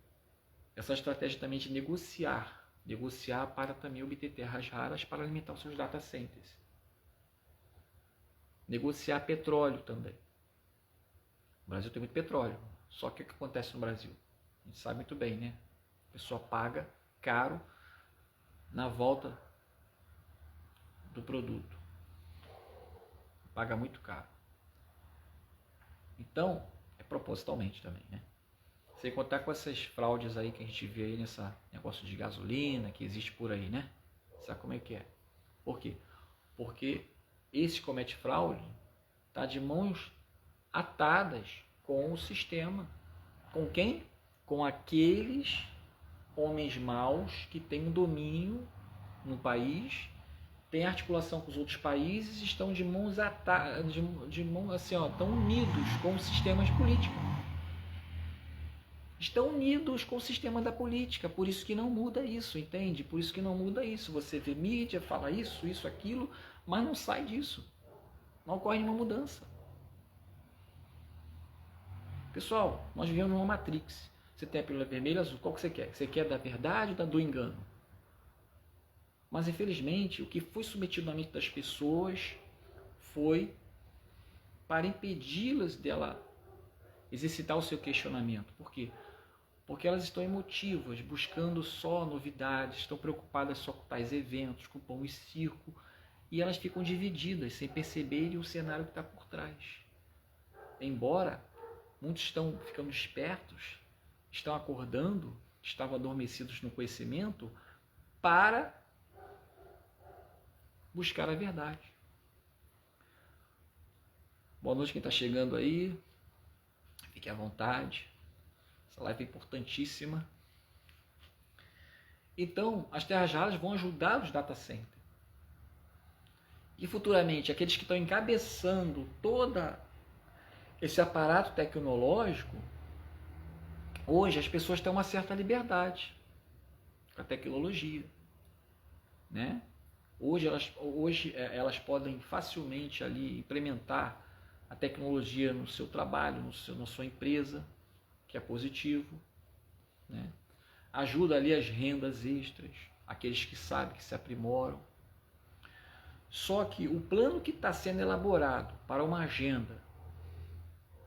essa estratégia também de negociar para também obter terras raras para alimentar os seus data centers. Negociar petróleo também. O Brasil tem muito petróleo. Só que o que acontece no Brasil? A gente sabe muito bem, né? A pessoa paga caro na volta do produto. Paga muito caro. Então, é propositalmente também, né? Sem contar com essas fraudes aí que a gente vê aí nesse negócio de gasolina que existe por aí, né? Sabe como é que é? Por quê? Porque esse que comete fraude está de mãos atadas com o sistema. Com quem? Com aqueles homens maus que têm um domínio no país, têm articulação com os outros países, estão de mãos atadas, estão unidos com os sistemas políticos. Estão unidos com o sistema da política, por isso que não muda isso, entende? Por isso que não muda isso. Você vê mídia, fala isso, aquilo, mas não sai disso. Não ocorre nenhuma mudança. Pessoal, nós vivemos numa matrix. Você tem a pílula vermelha, azul, qual que você quer? Você quer da verdade ou do engano? Mas infelizmente, o que foi submetido na mente das pessoas foi para impedi-las dela exercitar o seu questionamento. Por quê? Porque elas estão emotivas, buscando só novidades, estão preocupadas só com tais eventos, com pão e circo, e elas ficam divididas, sem perceberem o cenário que está por trás. Embora muitos estão ficando espertos, estão acordando, estavam adormecidos no conhecimento, para buscar a verdade. Boa noite quem está chegando aí, fique à vontade, essa live é importantíssima. Então, as terras raras vão ajudar os data centers. E futuramente, aqueles que estão encabeçando todo esse aparato tecnológico, hoje as pessoas têm uma certa liberdade com a tecnologia, né? Hoje elas podem facilmente ali implementar a tecnologia no seu trabalho, na sua empresa, que é positivo, né? Ajuda ali as rendas extras, aqueles que sabem que se aprimoram. Só que o plano que está sendo elaborado para uma agenda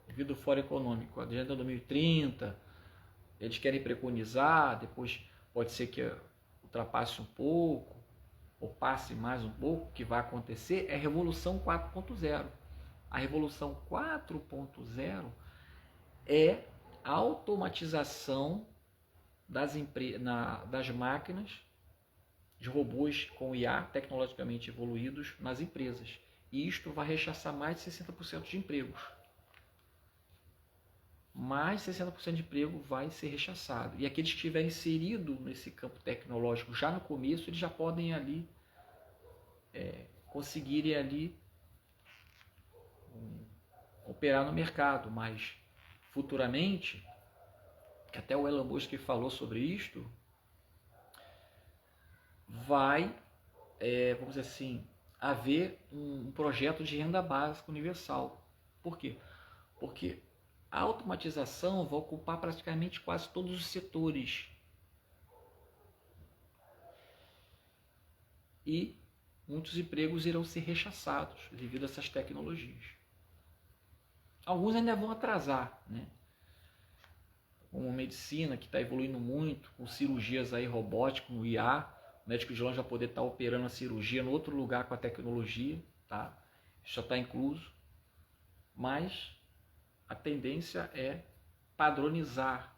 devido ao Fórum Econômico, a agenda 2030, eles querem preconizar, depois pode ser que ultrapasse um pouco, ou passe mais um pouco, o que vai acontecer é a Revolução 4.0. A Revolução 4.0 é a automatização das máquinas, de robôs com IA tecnologicamente evoluídos nas empresas. E isto vai rechaçar mais de 60% de empregos. Mais de 60% de emprego vai ser rechaçado. E aqueles que estiverem inseridos nesse campo tecnológico já no começo, eles já podem ali conseguirem ali operar no mercado, mas futuramente, que até o Elon Musk falou sobre isto, vai, vamos dizer assim, haver um projeto de renda básica universal. Por quê? Porque a automatização vai ocupar praticamente quase todos os setores. E muitos empregos irão ser rechaçados devido a essas tecnologias. Alguns ainda vão atrasar, né? Como medicina, que está evoluindo muito, com cirurgias aí robóticas, no IA, o médico de longe vai poder estar operando a cirurgia no outro lugar com a tecnologia, tá? Isso já está incluso. Mas a tendência é padronizar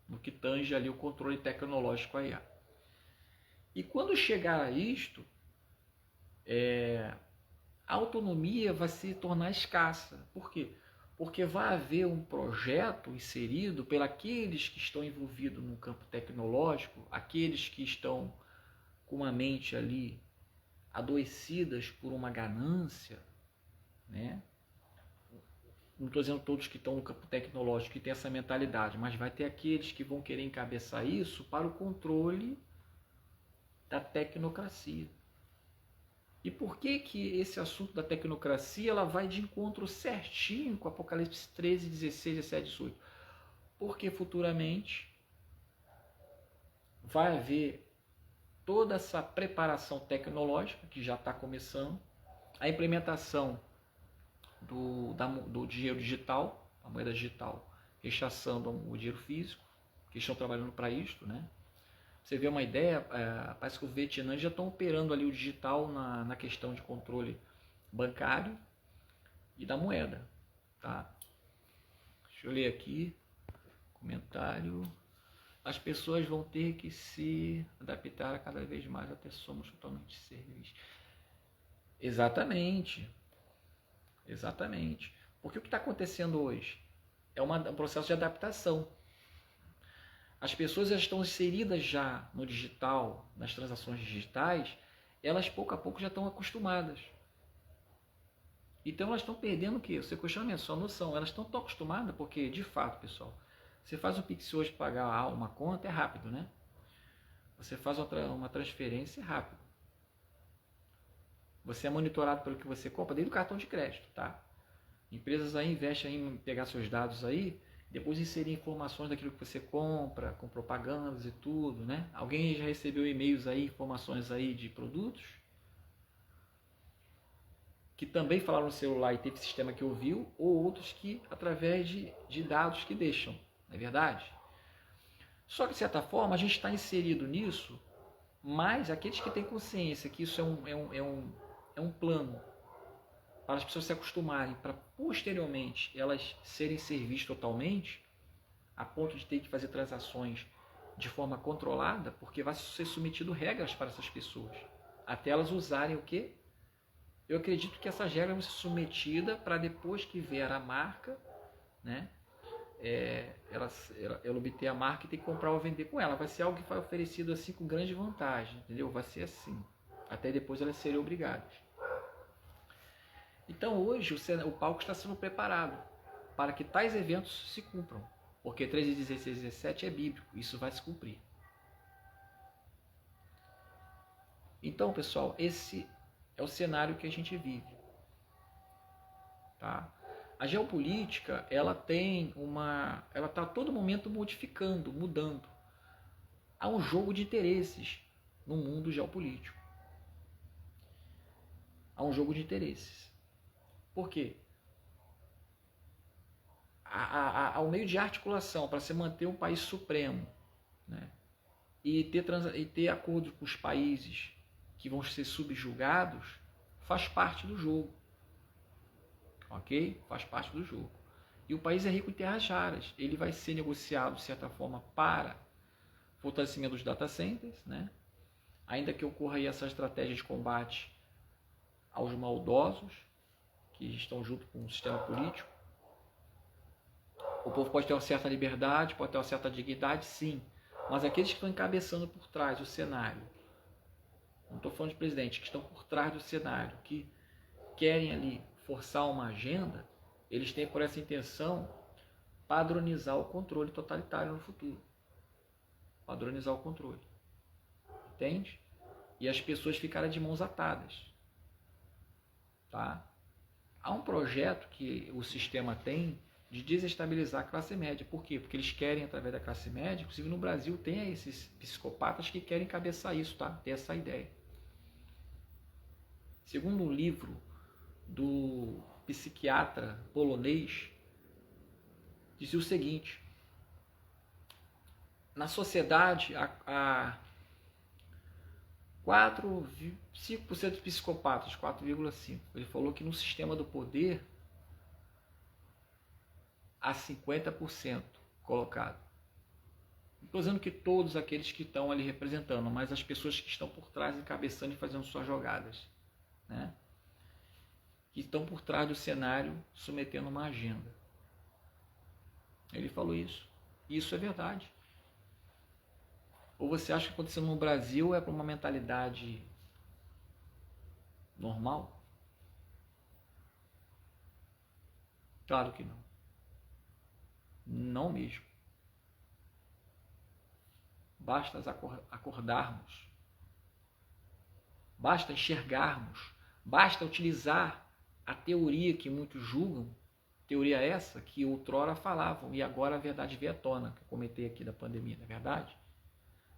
no que tange ali o controle tecnológico a IA. E quando chegar a isto, a autonomia vai se tornar escassa. Por quê? Porque vai haver um projeto inserido por aqueles que estão envolvidos no campo tecnológico, aqueles que estão com uma mente ali adoecidas por uma ganância, né? Não estou dizendo todos que estão no campo tecnológico que têm essa mentalidade, mas vai ter aqueles que vão querer encabeçar isso para o controle da tecnocracia. E por que que esse assunto da tecnocracia ela vai de encontro certinho com Apocalipse 13, 16, 17, 18? Porque futuramente vai haver toda essa preparação tecnológica que já está começando, a implementação do dinheiro digital, a moeda digital, rechaçando o dinheiro físico, que estão trabalhando para isto, né? Você vê uma ideia, parece que o Vietnã já estão operando ali o digital na questão de controle bancário e da moeda, tá? Deixa eu ler aqui, comentário. As pessoas vão ter que se adaptar a cada vez mais até somos totalmente serviços. Exatamente. Exatamente. Porque o que está acontecendo hoje é um processo de adaptação. As pessoas já estão inseridas já no digital, nas transações digitais, elas pouco a pouco já estão acostumadas. Então elas estão perdendo o quê? O seu questionamento, sua noção. Elas estão tão acostumadas porque, de fato, pessoal, você faz um Pix hoje para pagar uma conta, é rápido, né? Você faz uma transferência, é rápido. Você é monitorado pelo que você compra desde o cartão de crédito, tá? Empresas aí investem em pegar seus dados aí, depois inserir informações daquilo que você compra, com propagandas e tudo, né? Alguém já recebeu e-mails aí, informações aí de produtos? Que também falaram no celular e teve sistema que ouviu, ou outros que através de dados que deixam, não é verdade? Só que de certa forma a gente está inserido nisso, mas aqueles que têm consciência que isso é um plano para as pessoas se acostumarem, para posteriormente elas serem servidas totalmente, a ponto de ter que fazer transações de forma controlada, porque vai ser submetido regras para essas pessoas, até elas usarem o quê? Eu acredito que essas regras vão ser submetidas para depois que vier a marca, né? Ela obter a marca e ter que comprar ou vender com ela. Vai ser algo que vai oferecido assim com grande vantagem, entendeu? Vai ser assim, até depois elas serem obrigadas. Então hoje o palco está sendo preparado para que tais eventos se cumpram, porque 13, 16, 17 é bíblico, isso vai se cumprir. Então, pessoal, esse é o cenário que a gente vive. Tá? A geopolítica, ela está a todo momento modificando, mudando. Há um jogo de interesses no mundo geopolítico. Há um jogo de interesses. Por quê? Há um meio de articulação para se manter um país supremo, né? E ter acordo com os países que vão ser subjugados, faz parte do jogo. Ok? Faz parte do jogo. E o país é rico em terras raras. Ele vai ser negociado, de certa forma, para fortalecimento dos data centers, né? Ainda que ocorra aí essa estratégia de combate aos maldosos, que estão junto com o sistema político. O povo pode ter uma certa liberdade, pode ter uma certa dignidade, sim. Mas aqueles que estão encabeçando por trás o cenário, não estou falando de presidente, que estão por trás do cenário, que querem ali forçar uma agenda, eles têm por essa intenção padronizar o controle totalitário no futuro. Padronizar o controle. Entende? E as pessoas ficarem de mãos atadas. Tá? Há um projeto que o sistema tem de desestabilizar a classe média. Por quê? Porque eles querem, através da classe média, inclusive no Brasil tem esses psicopatas que querem encabeçar isso, tá? Tem essa ideia. Segundo um livro do psiquiatra polonês, dizia o seguinte: na sociedade, a 5% de psicopatas, 4,5%. Ele falou que no sistema do poder há 50% colocado. Não estou dizendo que todos aqueles que estão ali representando, mas as pessoas que estão por trás, encabeçando e fazendo suas jogadas, né? Que estão por trás do cenário, submetendo uma agenda. Ele falou isso. E isso é verdade. Ou você acha que acontecendo no Brasil é para uma mentalidade normal? Claro que não. Não mesmo. Basta acordarmos, basta enxergarmos, basta utilizar a teoria que muitos julgam, teoria essa que outrora falavam e agora a verdade veio à tona, que eu comentei aqui da pandemia, não é verdade?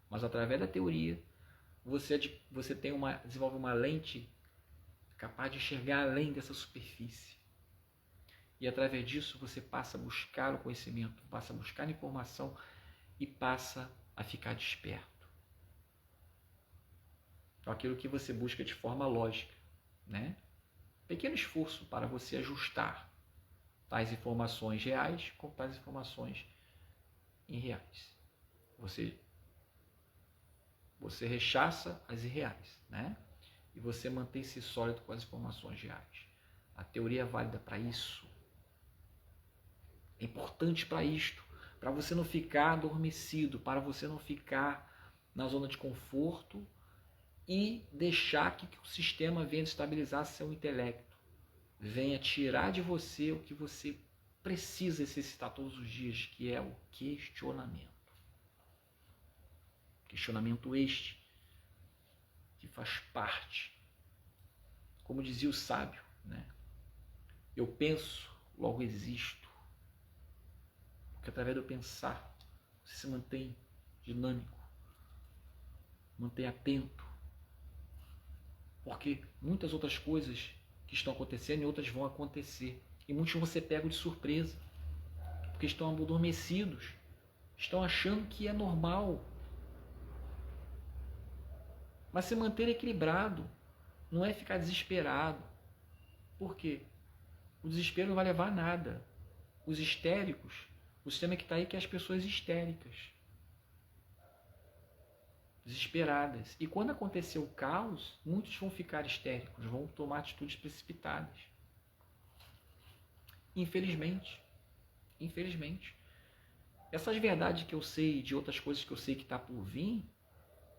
Mas através da teoria, você desenvolve uma lente capaz de enxergar além dessa superfície. E através disso você passa a buscar o conhecimento, passa a buscar a informação e passa a ficar desperto. Então, aquilo que você busca de forma lógica, né? Pequeno esforço para você ajustar tais informações reais com tais informações irreais. Você rechaça as irreais, né? E você mantém-se sólido com as informações reais. A teoria é válida para isso. É importante para isto. Para você não ficar adormecido, para você não ficar na zona de conforto e deixar que o sistema venha estabilizar seu intelecto, venha tirar de você o que você precisa exercitar todos os dias, que é o questionamento. Questionamento este que faz parte, como dizia o sábio, né? Eu penso, logo existo. Porque através do pensar, você se mantém dinâmico, mantém atento. Porque muitas outras coisas que estão acontecendo e outras vão acontecer. E muitos vão ser pegos de surpresa. Porque estão adormecidos. Estão achando que é normal. Mas se manter equilibrado não é ficar desesperado. Por quê? O desespero não vai levar a nada. Os histéricos, o sistema que está aí que é as pessoas histéricas, desesperadas. E quando acontecer o caos, muitos vão ficar histéricos, vão tomar atitudes precipitadas. Infelizmente. Infelizmente. Essas verdades que eu sei, de outras coisas que eu sei que está por vir,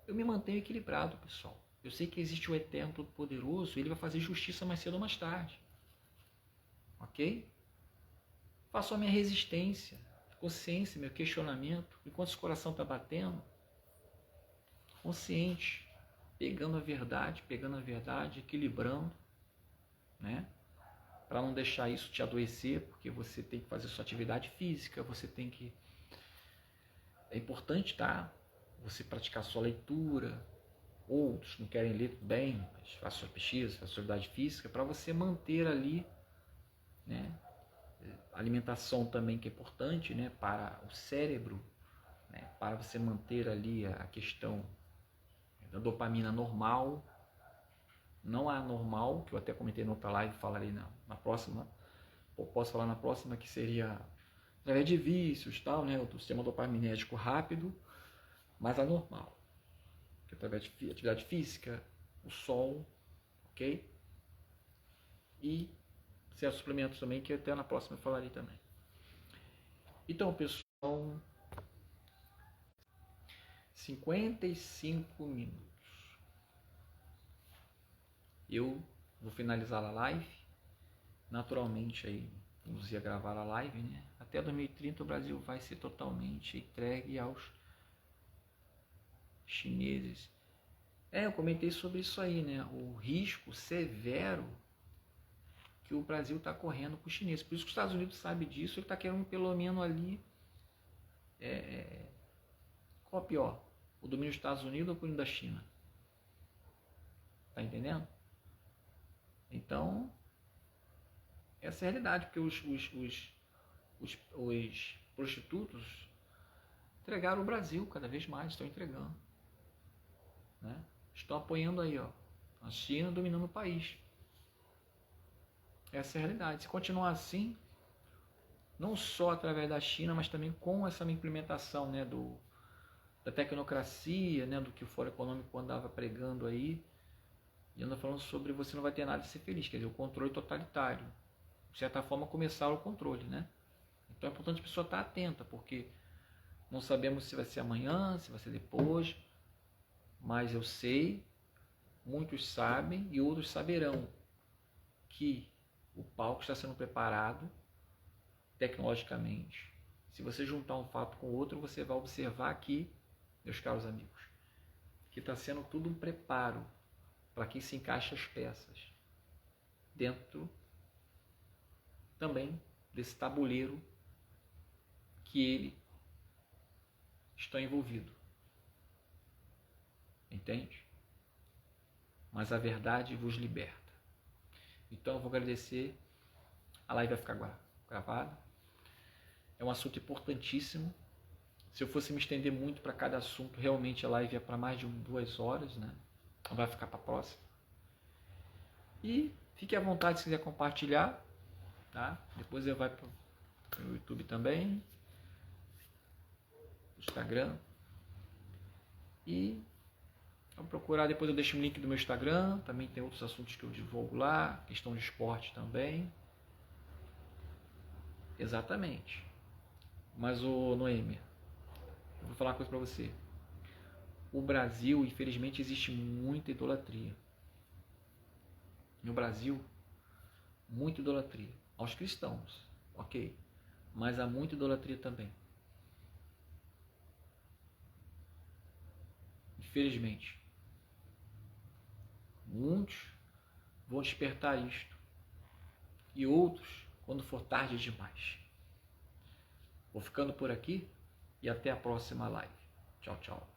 eu me mantenho equilibrado, pessoal. Eu sei que existe o Eterno Todo-Poderoso, ele vai fazer justiça mais cedo ou mais tarde. Ok? Faço a minha resistência, consciência, meu questionamento, enquanto o coração está batendo, consciente, pegando a verdade, equilibrando, né? Para não deixar isso te adoecer, porque você tem que fazer sua atividade física, você tem que... É importante, tá? Você praticar sua leitura. Outros não querem ler, tudo bem, mas faça sua pesquisa, faça sua atividade física, para você manter ali, né? Alimentação também que é importante, né? Para o cérebro, né? Para você manter ali a questão da dopamina normal, não a anormal, que eu até comentei na outra live, falarei na próxima, ou posso falar na próxima, que seria através de vícios, tal, né? O sistema dopaminérgico rápido, mas anormal, que é através de atividade física, o sol, ok? E certos suplementos também, que até na próxima eu falarei também. Então, pessoal, 55 minutos. Eu vou finalizar a live. Naturalmente, aí, vamos ia gravar a live, né? Até 2030 o Brasil vai ser totalmente entregue aos chineses. Eu comentei sobre isso aí, né? O risco severo que o Brasil está correndo com os chineses. Por isso que os Estados Unidos sabe disso, ele está querendo pelo menos ali... Qual é pior? O domínio dos Estados Unidos ou o domínio da China? Tá entendendo? Então, essa é a realidade, porque os prostitutos entregaram o Brasil cada vez mais, estão entregando. Né? Estão apoiando aí, ó, a China dominando o país. Essa é a realidade. Se continuar assim, não só através da China, mas também com essa implementação, né, da tecnocracia, né, do que o Fórum Econômico andava pregando aí, e anda falando sobre você não vai ter nada de ser feliz, quer dizer, o controle totalitário. De certa forma, começar o controle, né? Então é importante a pessoa estar atenta, porque não sabemos se vai ser amanhã, se vai ser depois, mas eu sei, muitos sabem e outros saberão que o palco está sendo preparado tecnologicamente. Se você juntar um fato com o outro, você vai observar aqui, meus caros amigos, que está sendo tudo um preparo para que se encaixe as peças dentro também desse tabuleiro que ele está envolvido. Entende? Mas a verdade vos liberta. Então eu vou agradecer. A live vai ficar gravada. É um assunto importantíssimo. Se eu fosse me estender muito para cada assunto, realmente a live é para mais de 2 horas, né? Não vai ficar para a próxima. E fique à vontade se quiser compartilhar, tá? Depois eu vai para o YouTube também, Instagram. E vou procurar, depois eu deixo o link do meu Instagram, também tem outros assuntos que eu divulgo lá, questão de esporte também. Exatamente. Mas, Noêmia, eu vou falar uma coisa para você. O Brasil, infelizmente, existe muita idolatria. No Brasil, muita idolatria. Aos cristãos, ok. Mas há muita idolatria também. Infelizmente. Muitos vão despertar isto. E outros, quando for tarde demais. Vou ficando por aqui e até a próxima live. Tchau, tchau.